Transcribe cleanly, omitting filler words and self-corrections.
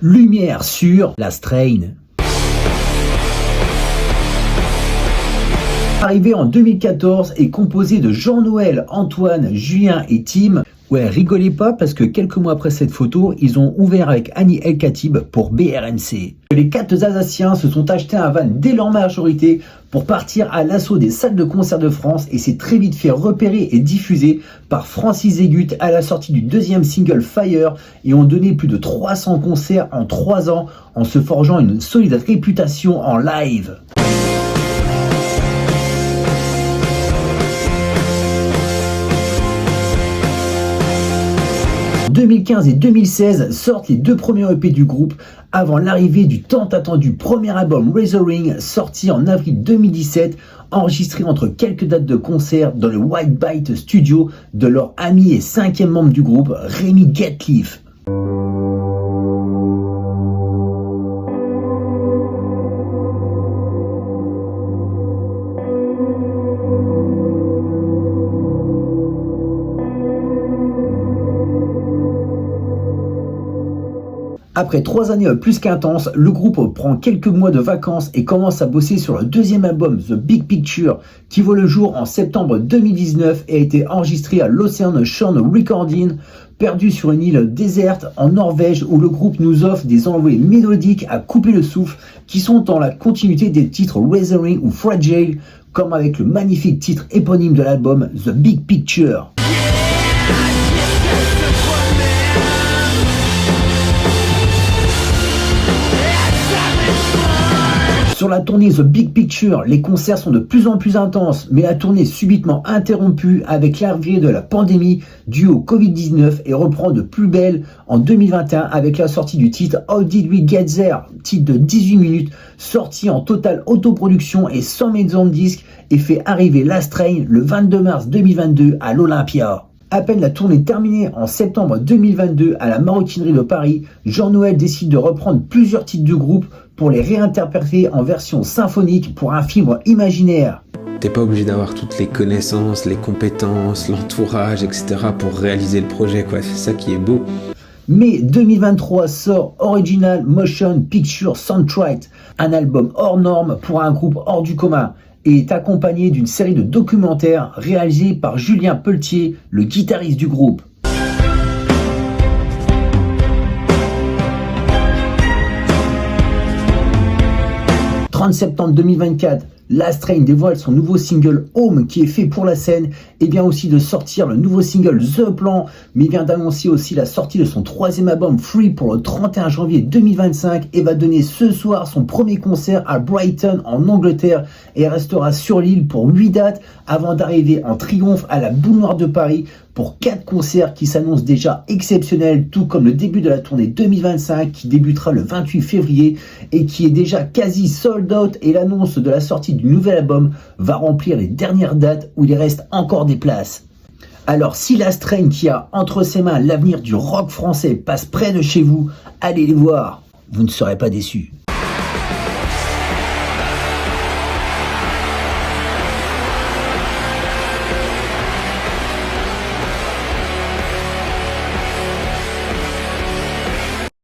Lumière sur Last Train. Arrivé en 2014 et composé de Jean-Noël, Antoine, Julien et Tim. Ouais, rigolez pas parce que quelques mois après cette photo, ils ont ouvert avec Annie El Khatib pour BRMC. Les 4 Alsaciens se sont achetés un van dès leur majorité pour partir à l'assaut des salles de concert de France et s'est très vite fait repérer et diffuser par Francis Egut à la sortie du 2e single Fire et ont donné plus de 300 concerts en 3 ans en se forgeant une solide réputation en live. 2015 et 2016 sortent les 2 premiers EP du groupe avant l'arrivée du tant attendu premier album Razoring sorti en avril 2017, enregistré entre quelques dates de concert dans le White Byte Studio de leur ami et 5e membre du groupe, Rémi Gatliff. Après 3 années plus qu'intenses, le groupe prend quelques mois de vacances et commence à bosser sur le 2e album The Big Picture qui voit le jour en septembre 2019 et a été enregistré à l'Ocean Shone Recording, perdu sur une île déserte en Norvège où le groupe nous offre des envolées mélodiques à couper le souffle qui sont dans la continuité des titres Razoring ou Fragile, comme avec le magnifique titre éponyme de l'album The Big Picture. Sur la tournée The Big Picture, les concerts sont de plus en plus intenses, mais la tournée est subitement interrompue avec l'arrivée de la pandémie due au Covid-19 et reprend de plus belle en 2021 avec la sortie du titre How Did We Get There, titre de 18 minutes, sorti en totale autoproduction et sans maison de disque et fait arriver Last Train le 22 mars 2022 à l'Olympia. À peine la tournée terminée en septembre 2022 à la Maroquinerie de Paris, Jean-Noël décide de reprendre plusieurs titres du groupe pour les réinterpréter en version symphonique pour un film imaginaire. T'es pas obligé d'avoir toutes les connaissances, les compétences, l'entourage, etc. pour réaliser le projet, quoi. C'est ça qui est beau. Mai 2023 sort Original Motion Picture Soundtrack, un album hors norme pour un groupe hors du commun, et est accompagné d'une série de documentaires réalisés par Julien Pelletier, le guitariste du groupe. « 30 septembre 2024, Last Train dévoile son nouveau single Home qui est fait pour la scène et vient aussi de sortir le nouveau single The Plan, mais vient d'annoncer aussi la sortie de son 3e album Free pour le 31 janvier 2025 et va donner ce soir son premier concert à Brighton en Angleterre et restera sur l'île pour 8 dates avant d'arriver en triomphe à la Boule Noire de Paris pour 4 concerts qui s'annoncent déjà exceptionnels, tout comme le début de la tournée 2025 qui débutera le 28 février et qui est déjà quasi sold out, et l'annonce de la sortie du nouvel album va remplir les dernières dates où il reste encore des places. Alors si Last Train qui a entre ses mains l'avenir du rock français passe près de chez vous, allez les voir, vous ne serez pas déçus.